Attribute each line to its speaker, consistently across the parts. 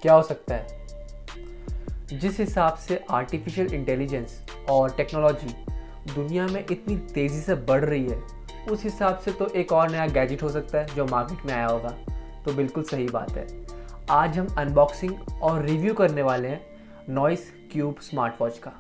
Speaker 1: क्या हो सकता है? जिस हिसाब से आर्टिफिशियल इंटेलिजेंस और टेक्नोलॉजी दुनिया में इतनी तेज़ी से बढ़ रही है, उस हिसाब से तो एक और नया गैजेट हो सकता है जो मार्केट में आया होगा। तो बिल्कुल सही बात है। आज हम अनबॉक्सिंग और रिव्यू करने वाले हैं नॉइस क्यूब स्मार्ट वॉच का।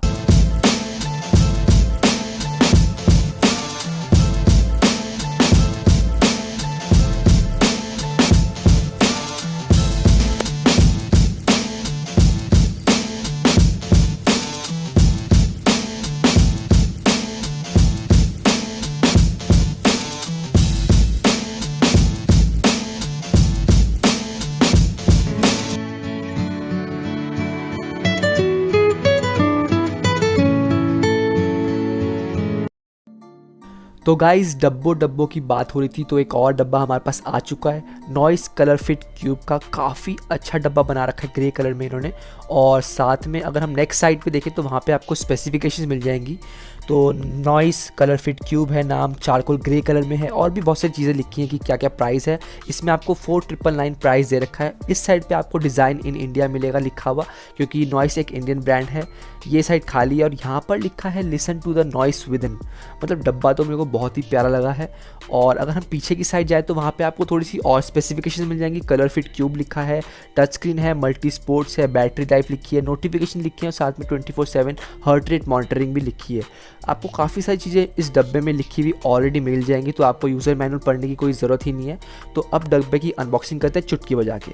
Speaker 2: तो गाइस डब्बों की बात हो रही थी, तो एक और डब्बा हमारे पास आ चुका है नॉइस कलर फिट क्यूब का। काफ़ी अच्छा डब्बा बना रखा है ग्रे कलर में इन्होंने। और साथ में अगर हम नेक्स्ट साइड पे देखें तो वहाँ पे आपको स्पेसिफिकेशंस मिल जाएंगी। तो नॉइस कलर फिट क्यूब है नाम, चारकोल ग्रे कलर में है और भी बहुत सारी चीज़ें लिखी हैं कि क्या क्या प्राइस है। इसमें आपको 4999 प्राइस दे रखा है। इस साइड पे आपको डिज़ाइन इन इंडिया मिलेगा लिखा हुआ, क्योंकि नॉइस एक इंडियन ब्रांड है। ये साइड खाली है और यहाँ पर लिखा है listen to the noise with in. मतलब डब्बा तो मेरे को बहुत ही प्यारा लगा है। और अगर हम पीछे की साइड जाए तो वहाँ पे आपको थोड़ी सी और स्पेसिफिकेशन मिल जाएंगी। कलर फिट क्यूब लिखा है, टच स्क्रीन है, मल्टी स्पोर्ट्स है, बैटरी लाइफ लिखी है, नोटिफिकेशन लिखी है और साथ में 24/7 हार्ट रेट मॉनिटरिंग भी लिखी है। आपको काफ़ी सारी चीज़ें इस डब्बे में लिखी हुई ऑलरेडी मिल जाएंगी, तो आपको यूज़र मैनुअल पढ़ने की कोई ज़रूरत ही नहीं है। तो अब डब्बे की अनबॉक्सिंग करते हैं चुटकी बजा के।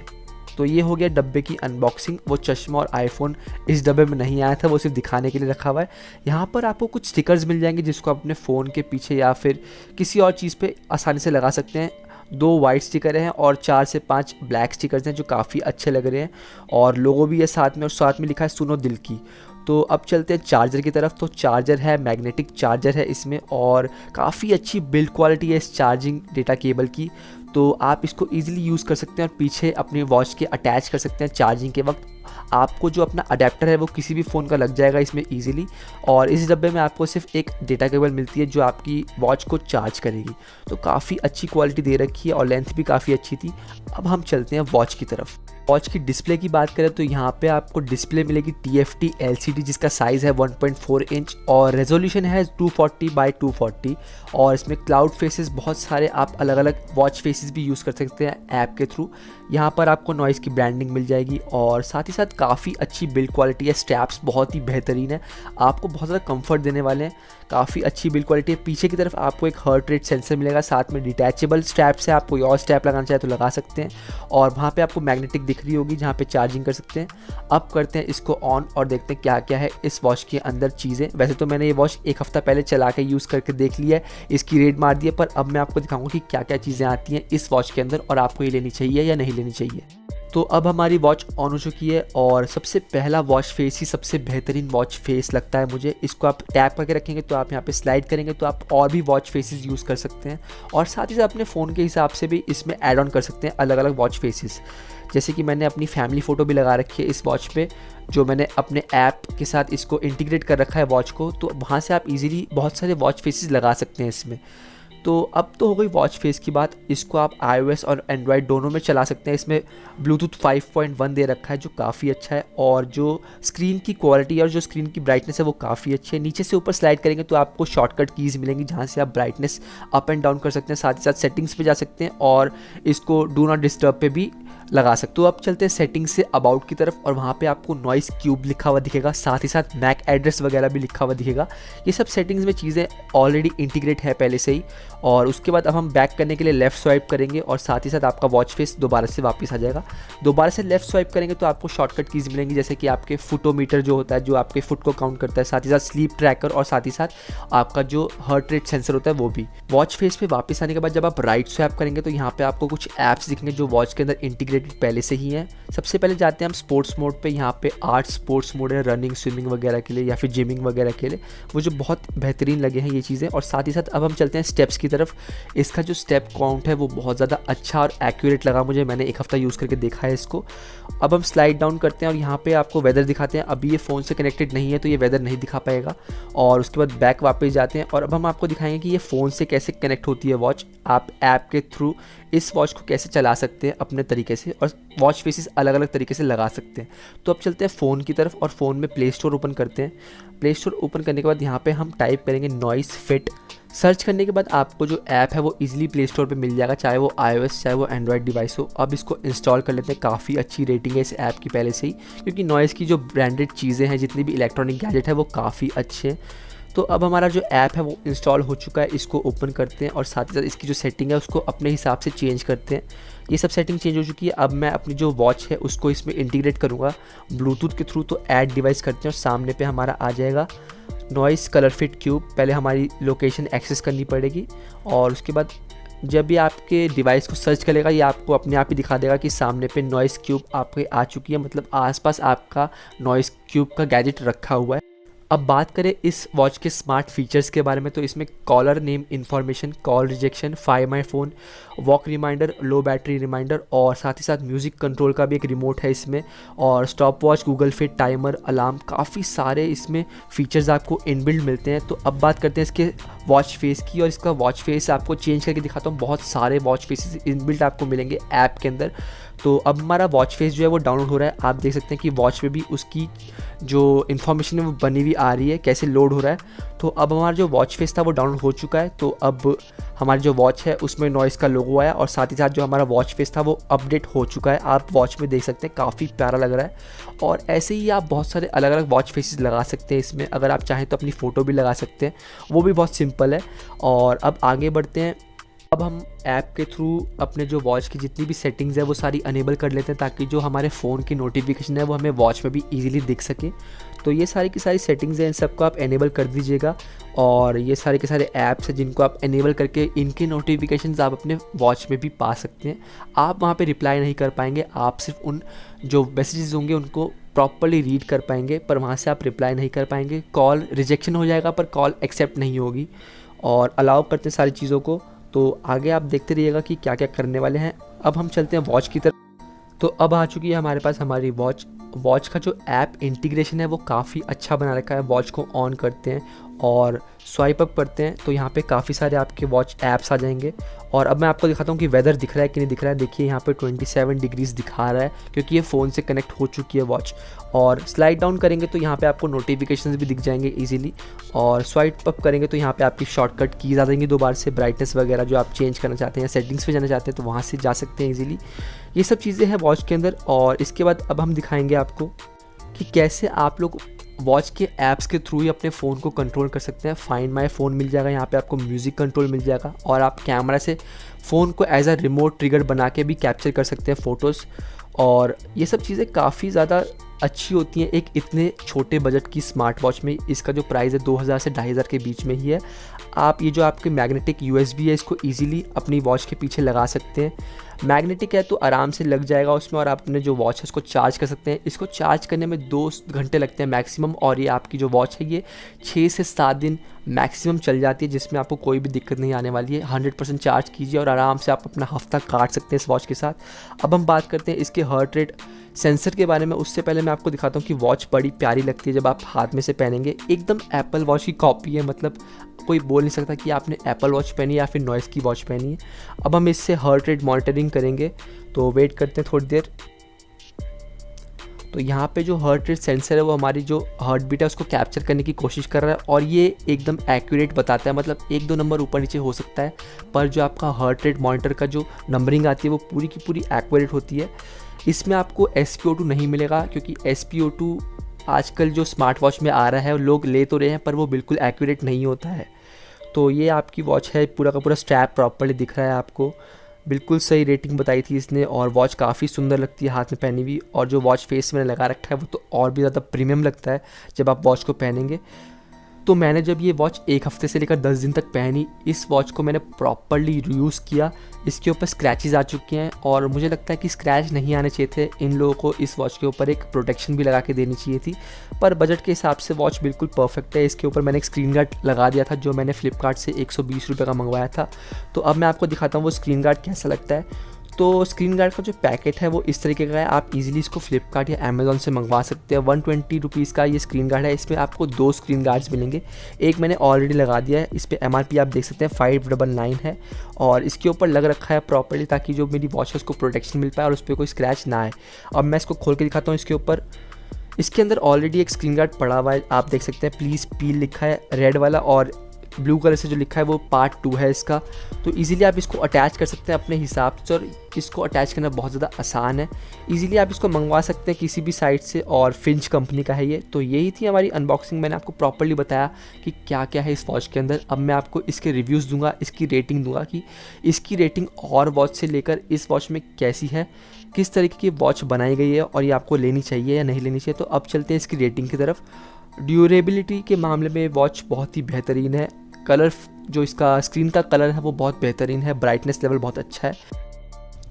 Speaker 2: तो ये हो गया डब्बे की अनबॉक्सिंग। वो चश्मा और आईफोन इस डब्बे में नहीं आया था, वो सिर्फ दिखाने के लिए रखा हुआ है। यहाँ पर आपको कुछ स्टिकर्स मिल जाएंगे जिसको आप अपने फ़ोन के पीछे या फिर किसी और चीज़ पे आसानी से लगा सकते हैं। 2 वाइट स्टिकर हैं और 4 से 5 ब्लैक स्टिकर्स हैं जो काफ़ी अच्छे लग रहे हैं। और लोगो भी है साथ में, और साथ में लिखा है सुनो दिल की। तो अब चलते हैं चार्जर की तरफ। तो चार्जर है, मैग्नेटिक चार्जर है इसमें और काफ़ी अच्छी बिल्ड क्वालिटी है इस चार्जिंग डेटा केबल की। तो आप इसको ईजिली यूज़ कर सकते हैं और पीछे अपने वॉच के अटैच कर सकते हैं चार्जिंग के वक्त। आपको जो अपना अडेप्टर है वो किसी भी फ़ोन का लग जाएगा इसमें ईजिली। और इस डब्बे में आपको सिर्फ एक डेटा केबल मिलती है जो आपकी वॉच को चार्ज करेगी। तो काफ़ी अच्छी क्वालिटी दे रखी है और लेंथ भी काफ़ी अच्छी थी। अब हम चलते हैं वॉच की तरफ। वॉच की डिस्प्ले की बात करें तो यहाँ पे आपको डिस्प्ले मिलेगी TFT LCD जिसका साइज़ है 1.4 इंच और रेजोल्यूशन है 240x240। और इसमें क्लाउड फेसेस बहुत सारे, आप अलग अलग वॉच फेसेस भी यूज़ कर सकते हैं ऐप के थ्रू। यहाँ पर आपको नॉइस की ब्रांडिंग मिल जाएगी और साथ ही साथ काफ़ी अच्छी बिल्ड क्वालिटी है। स्ट्रैप्स बहुत ही बेहतरीन है, आपको बहुत ज़्यादा कंफर्ट देने वाले हैं। काफ़ी अच्छी बिल्ड क्वालिटी है। पीछे की तरफ आपको एक हार्ट रेट सेंसर मिलेगा, साथ में डिटैचेबल स्ट्रैप से आप कोई और स्ट्रैप लगाना चाहे तो लगा सकते हैं। और वहाँ पे आपको मैग्नेटिक दिख रही होगी जहाँ पे चार्जिंग कर सकते हैं। अब करते हैं इसको ऑन और देखते हैं क्या क्या है इस वॉच के अंदर चीज़ें। वैसे तो मैंने ये वॉच एक हफ़्ता पहले चला के यूज़ करके देख लिया है, इसकी रेट मार दी है, पर अब मैं आपको दिखाऊंगा कि क्या क्या चीज़ें आती हैं इस वॉच के अंदर और आपको ये लेनी चाहिए या नहीं लेनी चाहिए। तो अब हमारी वॉच ऑन हो चुकी है और सबसे पहला वॉच फेस ही सबसे बेहतरीन वॉच फेस लगता है मुझे। इसको आप टैप करके रखेंगे तो आप यहाँ पे स्लाइड करेंगे तो आप और भी वॉच फेसेस यूज़ कर सकते हैं और साथ ही साथ अपने फ़ोन के हिसाब से भी इसमें ऐड ऑन कर सकते हैं अलग अलग वॉच फेसेस। जैसे कि मैंने अपनी फैमिली फ़ोटो भी लगा रखी है इस वॉच पे, जो मैंने अपने ऐप के साथ इसको इंटीग्रेट कर रखा है वॉच को। तो वहाँ से आप इजीली बहुत सारे वॉच फेसेस लगा सकते हैं इसमें। तो अब तो हो गई वॉच फेस की बात। इसको आप iOS और एंड्रॉयड दोनों में चला सकते हैं। इसमें ब्लूटूथ 5.1 दे रखा है जो काफ़ी अच्छा है और जो स्क्रीन की क्वालिटी और जो स्क्रीन की ब्राइटनेस है वो काफ़ी अच्छी है। नीचे से ऊपर स्लाइड करेंगे तो आपको शॉर्टकट कीज़ मिलेंगी जहाँ से आप ब्राइटनेस अप एंड डाउन कर सकते हैं। साथ ही साथ सेटिंग्स पे जा सकते हैं और इसको डू नॉट डिस्टर्ब पे भी लगा सकते हो। अब चलते हैं सेटिंग्स से अबाउट की तरफ और वहाँ पे आपको नॉइस क्यूब लिखा हुआ दिखेगा, साथ ही साथ मैक एड्रेस वगैरह भी लिखा हुआ दिखेगा। ये सब सेटिंग्स में चीज़ें ऑलरेडी इंटीग्रेट है पहले से ही। और उसके बाद अब हम बैक करने के लिए लेफ़्ट स्वाइप करेंगे और साथ ही साथ आपका वॉच फेस दोबारा से वापस आ जाएगा। दोबारा से लेफ़्ट स्वाइप करेंगे तो आपको शॉर्टकट कीज़ मिलेंगी, जैसे कि आपके फुटोमीटर जो होता है जो आपके फुट को काउंट करता है, साथ ही साथ स्लीप ट्रैकर और साथ ही साथ आपका जो हार्ट रेट सेंसर होता है वो भी। वॉच फेस पे वापस आने के बाद जब आप राइट स्वैप करेंगे तो यहाँ पे आपको कुछ ऐप्स दिखेंगे जो वॉच के अंदर इंटीग्रेटेड पहले से ही हैं। सबसे पहले जाते हैं हम स्पोर्ट्स मोड पे। यहाँ पे 8 स्पोर्ट्स मोड है, रनिंग, स्विमिंग वगैरह के लिए या फिर जिमिंग वगैरह के लिए, मुझे बहुत बेहतरीन लगे हैं ये चीज़ें। और साथ ही साथ अब हम चलते हैं स्टेप्स की तरफ। इसका जो स्टेप काउंट है वो बहुत ज़्यादा अच्छा और एक्यूरेट लगा मुझे, मैंने एक हफ़्ता यूज़ करके देखा है इसको। अब हम स्लाइड डाउन करते हैं और यहाँ पे आपको वेदर दिखाते हैं। अभी ये फ़ोन से कनेक्टेड नहीं है तो ये वेदर नहीं दिखा पाएगा। और उसके बाद बैक वापस जाते हैं और अब हम आपको दिखाएंगे कि ये फ़ोन से कैसे कनेक्ट होती है वॉच। आप ऐप के थ्रू इस वॉच को कैसे चला सकते हैं अपने तरीके से और वॉच फेसेस अलग अलग तरीके से लगा सकते हैं। तो अब चलते हैं फ़ोन की तरफ और फ़ोन में प्ले स्टोर ओपन करते हैं। प्ले स्टोर ओपन करने के बाद यहाँ पे हम टाइप करेंगे नॉइस फिट। सर्च करने के बाद आपको जो ऐप है वो इजीली प्ले स्टोर पे मिल जाएगा, चाहे वो iOS चाहे वो एंड्रॉयड डिवाइस हो। अब इसको इंस्टॉल कर लेते हैं। काफ़ी अच्छी रेटिंग है इस ऐप की पहले से ही, क्योंकि नॉइस की जो ब्रांडेड चीज़ें हैं, जितनी भी इलेक्ट्रॉनिक गैजेट है वो काफ़ी अच्छे हैं। तो अब हमारा जो ऐप है वो इंस्टॉल हो चुका है। इसको ओपन करते हैं और साथ ही साथ इसकी जो सेटिंग है उसको अपने हिसाब से चेंज करते हैं। ये सब सेटिंग चेंज हो चुकी है। अब मैं अपनी जो वॉच है उसको इसमें इंटीग्रेट करूँगा ब्लूटूथ के थ्रू। तो ऐड डिवाइस करते हैं और सामने पे हमारा आ जाएगा नॉइस कलर फिट क्यूब। पहले हमारी लोकेशन एक्सेस करनी पड़ेगी और उसके बाद जब भी आपके डिवाइस को सर्च करेगा ये आपको अपने आप ही दिखा देगा कि सामने पे नॉइस क्यूब आपके आ चुकी है, मतलब आसपास आपका नॉइस क्यूब का गैजेट रखा हुआ है। अब बात करें इस वॉच के स्मार्ट फीचर्स के बारे में, तो इसमें caller name information, call rejection, find my phone, walk reminder, low battery reminder और साथ ही साथ म्यूज़िक कंट्रोल का भी एक रिमोट है इसमें, और stop watch, Google fit, timer, alarm, काफ़ी सारे इसमें फीचर्स आपको इनबिल्ट मिलते हैं। तो अब बात करते हैं इसके वॉच फेस की, और इसका वॉच फेस आपको चेंज करके दिखाता हूँ। बहुत सारे वॉच फेसेस इनबिल्ट आपको मिलेंगे ऐप के अंदर। तो अब हमारा वॉच फेस जो है वो डाउनलोड हो रहा है। आप देख सकते हैं कि वॉच पे भी उसकी जो इन्फॉर्मेशन है वो बनी हुई आ रही है, कैसे लोड हो रहा है। तो अब हमारा जो वॉच फेस था वो डाउनलोड हो चुका है। तो अब हमारी जो वॉच है उसमें नॉइस का लोगो आया और साथ ही साथ जो हमारा वॉच फेस था वो अपडेट हो चुका है। आप वॉच में देख सकते हैं, काफ़ी प्यारा लग रहा है। और ऐसे ही आप बहुत सारे अलग अलग वॉच फेसेस लगा सकते हैं इसमें। अगर आप चाहें तो अपनी फ़ोटो भी लगा सकते हैं, वो भी बहुत सिंपल है। और अब आगे बढ़ते हैं। अब हम ऐप के थ्रू अपने जो वॉच की जितनी भी सेटिंग्स है वो सारी अनेबल कर लेते हैं, ताकि जो हमारे फ़ोन की नोटिफिकेशन है वो हमें वॉच में भी इजीली दिख सके। तो ये सारी की सारी सेटिंग्स हैं, इन सबको आप एनेबल कर दीजिएगा। और ये सारे के सारे ऐप्स हैं जिनको आप एनेबल करके इनके नोटिफिकेशंस आप अपने वॉच में भी पा सकते हैं। आप वहाँ पे रिप्लाई नहीं कर पाएंगे, आप सिर्फ उन जो मैसेजेस होंगे उनको प्रॉपर्ली रीड कर पाएंगे, पर वहाँ से आप रिप्लाई नहीं कर पाएंगे। कॉल रिजेक्शन हो जाएगा पर कॉल एक्सेप्ट नहीं होगी। और अलाउ करते हैं सारी चीज़ों को। तो आगे आप देखते रहिएगा कि क्या क्या करने वाले हैं। अब हम चलते हैं वॉच की तरफ। तो अब आ चुकी है हमारे पास हमारी वॉच का जो ऐप इंटीग्रेशन है वो काफ़ी अच्छा बना रखा है। वॉच को ऑन करते हैं और स्वाइप अप करते हैं तो यहाँ पे काफ़ी सारे आपके वॉच ऐप्स आ जाएंगे। और अब मैं आपको दिखाता हूँ कि वेदर दिख रहा है कि नहीं दिख रहा है। देखिए यहाँ पे 27 डिग्रीज़ दिखा रहा है, क्योंकि ये फ़ोन से कनेक्ट हो चुकी है वॉच। और स्लाइड डाउन करेंगे तो यहाँ पे आपको नोटिफिकेशंस भी दिख जाएंगे इजीली। और स्वाइप अप करेंगे तो यहाँ पे आपकी शॉर्टकट कीज़ आ जाएंगी दोबारा से, ब्राइटनेस वगैरह जो आप चेंज करना चाहते हैं, सेटिंग्स पे जाना चाहते हैं तो वहाँ से जा सकते हैं इजीली। ये सब चीज़ें हैं वॉच के अंदर। और इसके बाद अब हम दिखाएंगे आपको कि कैसे आप लोग वॉच के ऐप्स के थ्रू ही अपने फ़ोन को कंट्रोल कर सकते हैं। फाइंड माय फ़ोन मिल जाएगा, यहाँ पे आपको म्यूज़िक कंट्रोल मिल जाएगा, और आप कैमरा से फ़ोन को एज अ रिमोट ट्रिगर बना के भी कैप्चर कर सकते हैं फ़ोटोज़। और ये सब चीज़ें काफ़ी ज़्यादा अच्छी होती हैं एक इतने छोटे बजट की स्मार्ट वॉच में। इसका जो प्राइस है 2000 से 2500 के बीच में ही है। आप ये जो आपके मैग्नेटिक USB है इसको ईजिली अपनी वॉच के पीछे लगा सकते हैं। मैग्नेटिक है तो आराम से लग जाएगा उसमें, और आप अपने जो वॉच है उसको चार्ज कर सकते हैं। इसको चार्ज करने में 2 घंटे लगते हैं मैक्सिमम, और ये आपकी जो वॉच है ये 6 से 7 दिन मैक्सिमम चल जाती है, जिसमें आपको कोई भी दिक्कत नहीं आने वाली है। 100% चार्ज कीजिए और आराम से आप अपना हफ्ता काट सकते हैं इस वॉच के साथ। अब हम बात करते हैं इसके हार्ट रेट सेंसर के बारे में। उससे पहले मैं आपको दिखाता हूँ कि वॉच बड़ी प्यारी लगती है जब आप हाथ में से पहनेंगे। एकदम एप्पल वॉच की कॉपी है, मतलब कोई बोल नहीं सकता कि आपने एप्पल वॉच पहनी है या फिर नॉइस की वॉच पहनी है। अब हम इससे हार्ट रेट मॉनिटरिंग करेंगे, तो वेट करते हैं थोड़ी देर। तो यहाँ पे जो हार्ट रेट सेंसर है वो हमारी जो हार्ट बीट है उसको कैप्चर करने की कोशिश कर रहा है, और ये एकदम एक्यूरेट बताता है। मतलब 1-2 नंबर ऊपर नीचे हो सकता है, पर जो आपका हार्ट रेट मॉनिटर का जो नंबरिंग आती है वो पूरी की पूरी एक्यूरेट होती है। इसमें आपको SpO2 नहीं मिलेगा, क्योंकि SpO2 आजकल जो स्मार्ट वॉच में आ रहा है लोग ले तो रहे हैं पर वो बिल्कुल एक्यूरेट नहीं होता है। तो ये आपकी वॉच है, पूरा का पूरा स्ट्रैप प्रॉपर्ली दिख रहा है आपको, बिल्कुल सही रेटिंग बताई थी इसने। और वॉच काफ़ी सुंदर लगती है हाथ में पहनी हुई, और जो वॉच फेस मैंने लगा रखा है वो तो और भी ज़्यादा प्रीमियम लगता है जब आप वॉच को पहनेंगे। तो मैंने जब ये वॉच 1 हफ्ते से लेकर 10 दिन तक पहनी, इस वॉच को मैंने प्रॉपर्ली यूज़ किया। इसके ऊपर स्क्रैचेस आ चुके हैं, और मुझे लगता है कि स्क्रैच नहीं आने चाहिए थे। इन लोगों को इस वॉच के ऊपर एक प्रोटेक्शन भी लगा के देनी चाहिए थी, पर बजट के हिसाब से वॉच बिल्कुल परफेक्ट है। इसके ऊपर मैंने एक स्क्रीन गार्ड लगा दिया था जो मैंने फ्लिपकार्ट से 120 रुपये का मंगवाया था। तो अब मैं आपको दिखाता हूँ वो स्क्रीन गार्ड कैसा लगता है। तो स्क्रीन गार्ड का जो पैकेट है वो इस तरीके का है, आप इजीली इसको फ्लिपकार्ट या अमेज़ॉन से मंगवा सकते हैं। 120 रुपीज़ का ये स्क्रीन गार्ड है, इसमें आपको 2 स्क्रीन गार्ड्स मिलेंगे। एक मैंने ऑलरेडी लगा दिया है, इस पर MRP आप देख सकते हैं 599 है, और इसके ऊपर लग रखा है प्रॉपर्ली ताकि जो मेरी वॉच है उसको प्रोटेक्शन मिल पाए और उस पर कोई स्क्रैच ना आए। अब मैं इसको खोल के दिखाता हूँ। इसके ऊपर इसके अंदर ऑलरेडी एक स्क्रीन गार्ड पड़ा हुआ है, आप देख सकते हैं प्लीज़ पील लिखा है रेड वाला, और ब्लू कलर से जो लिखा है वो पार्ट 2 है इसका। तो इजीली आप इसको अटैच कर सकते हैं अपने हिसाब से, और इसको अटैच करना बहुत ज़्यादा आसान है। इजीली आप इसको मंगवा सकते हैं किसी भी साइट से, और फिंच कंपनी का है ये। तो यही थी हमारी अनबॉक्सिंग, मैंने आपको प्रॉपर्ली बताया कि क्या क्या है इस वॉच के अंदर। अब मैं आपको इसके रिव्यूज़ दूंगा, इसकी रेटिंग दूंगा कि इसकी रेटिंग और वॉच से लेकर इस वॉच में कैसी है, किस तरीके की वॉच बनाई गई है और ये आपको लेनी चाहिए या नहीं लेनी चाहिए। तो अब चलते हैं इसकी रेटिंग की तरफ। ड्यूरेबिलिटी के मामले में वॉच बहुत ही बेहतरीन है। कलर जो इसका स्क्रीन का कलर है वो बहुत बेहतरीन है, ब्राइटनेस लेवल बहुत अच्छा है।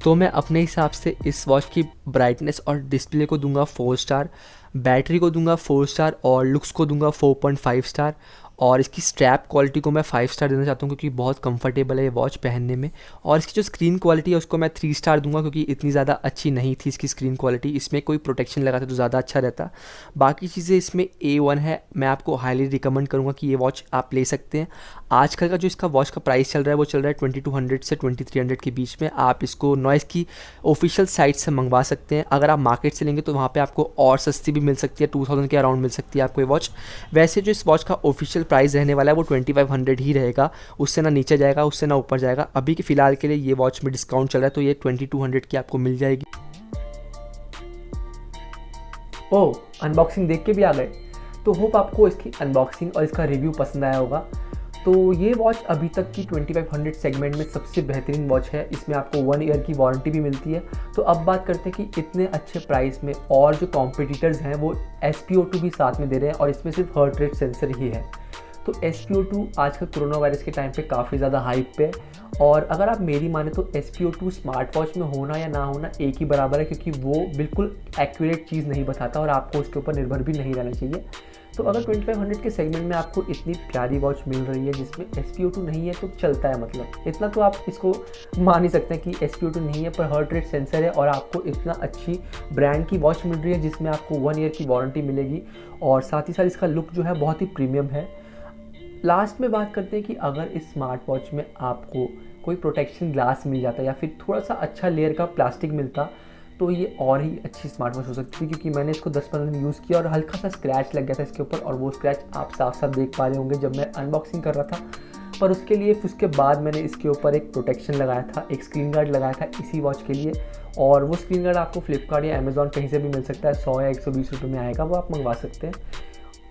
Speaker 2: तो मैं अपने हिसाब से इस वॉच की ब्राइटनेस और डिस्प्ले को दूंगा 4 स्टार, बैटरी को दूंगा 4 स्टार, और लुक्स को दूंगा 4.5 स्टार, और इसकी स्ट्रैप क्वालिटी को मैं 5 स्टार देना चाहता हूँ क्योंकि बहुत कंफर्टेबल है ये वॉच पहनने में। और इसकी जो स्क्रीन क्वालिटी है उसको मैं 3 स्टार दूंगा क्योंकि इतनी ज़्यादा अच्छी नहीं थी इसकी स्क्रीन क्वालिटी, इसमें कोई प्रोटेक्शन लगाता तो ज़्यादा अच्छा रहता। बाकी चीज़ें इसमें A1 है, मैं आपको हाईली रिकमेंड करूँगा कि ये वॉच आप ले सकते हैं। आजकल का जो इसका वॉच का प्राइस चल रहा है वो चल रहा है 2200 से 2300 के बीच में। आप इसको नॉइस की ऑफिशियल साइट से मंगवा सकते हैं। अगर आप मार्केट से लेंगे तो वहाँ पे आपको और सस्ती भी मिल सकती है, 2000 के अराउंड मिल सकती है आपको ये वॉच। वैसे जो इस वॉच का ऑफिशियल प्राइस रहने वाला है वो 2500 ही रहेगा, उससे ना नीचे जाएगा उससे ना ऊपर जाएगा। अभी के फ़िलहाल के लिए ये वॉच में डिस्काउंट चल रहा है तो ये 2200 की आपको मिल जाएगी।
Speaker 1: ओह, अनबॉक्सिंग देख के भी आ गए। तो होप आपको इसकी अनबॉक्सिंग और इसका रिव्यू पसंद आया होगा। तो ये वॉच अभी तक की 2500 सेगमेंट में सबसे बेहतरीन वॉच है। इसमें आपको 1 ईयर की वारंटी भी मिलती है। तो अब बात करते हैं कि इतने अच्छे प्राइस में और जो कॉम्पिटिटर्स हैं वो SpO2 भी साथ में दे रहे हैं, और इसमें सिर्फ हार्ट रेट सेंसर ही है। तो SpO2 आजकल कोरोना वायरस के टाइम पे काफ़ी ज़्यादा हाइप पे है, और अगर आप मेरी माने तो SpO2 स्मार्ट वॉच में होना या ना होना एक ही बराबर है, क्योंकि वो बिल्कुल एक्यूरेट चीज़ नहीं बताता और आपको उसके ऊपर निर्भर भी नहीं रहना चाहिए। तो अगर 2500 के सेगमेंट में आपको इतनी प्यारी वॉच मिल रही है जिसमें SpO2 नहीं है तो चलता है, मतलब इतना तो आप इसको मान ही सकते हैं कि SpO2 नहीं है पर हार्ट रेट सेंसर है, और आपको इतना अच्छी ब्रांड की वॉच मिल रही है जिसमें आपको 1 ईयर की वारंटी मिलेगी, और साथ ही साथ इसका लुक जो है बहुत ही प्रीमियम है। लास्ट में बात करते हैं कि अगर इस स्मार्ट वॉच में आपको कोई प्रोटेक्शन ग्लास मिल जाता या फिर थोड़ा सा अच्छा लेयर का प्लास्टिक मिलता तो ये और ही अच्छी स्मार्ट वॉच हो सकती थी, क्योंकि मैंने इसको 10-15 दिन यूज़ किया और हल्का सा स्क्रैच लग गया था इसके ऊपर, और वो स्क्रैच आप साफ साफ देख पा रहे होंगे जब मैं अनबॉक्सिंग कर रहा था। पर उसके बाद मैंने इसके ऊपर एक प्रोटेक्शन लगाया था, एक स्क्रीन गार्ड लगाया था इसी वॉच के लिए, और वो स्क्रीन गार्ड आपको फ्लिपकार्ट या अमेज़ॉन कहीं से भी मिल सकता है, 100 या 120 रुपये में आएगा, वो आप मंगवा सकते हैं।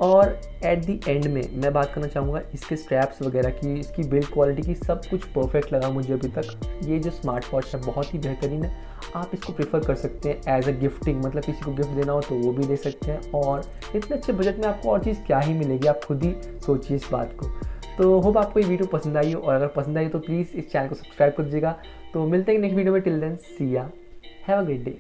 Speaker 1: और एट दी एंड में मैं बात करना चाहूँगा इसके स्ट्रैप्स वगैरह की, इसकी बिल्ड क्वालिटी की, सब कुछ परफेक्ट लगा मुझे अभी तक। ये जो स्मार्ट वॉच है बहुत ही बेहतरीन है, आप इसको प्रेफर कर सकते हैं एज अ गिफ्टिंग, मतलब किसी को गिफ्ट देना हो तो वो भी दे सकते हैं। और इतने अच्छे बजट में आपको और चीज़ क्या ही मिलेगी, आप खुद ही सोचिए इस बात को। तो होप आपको ये वीडियो पसंद आई हो, और अगर पसंद आई तो प्लीज़ इस चैनल को सब्सक्राइब कर दीजिएगा। तो मिलते हैं नेक्स्ट वीडियो में, टिल देन सी या, हैव अ ग्रेट डे।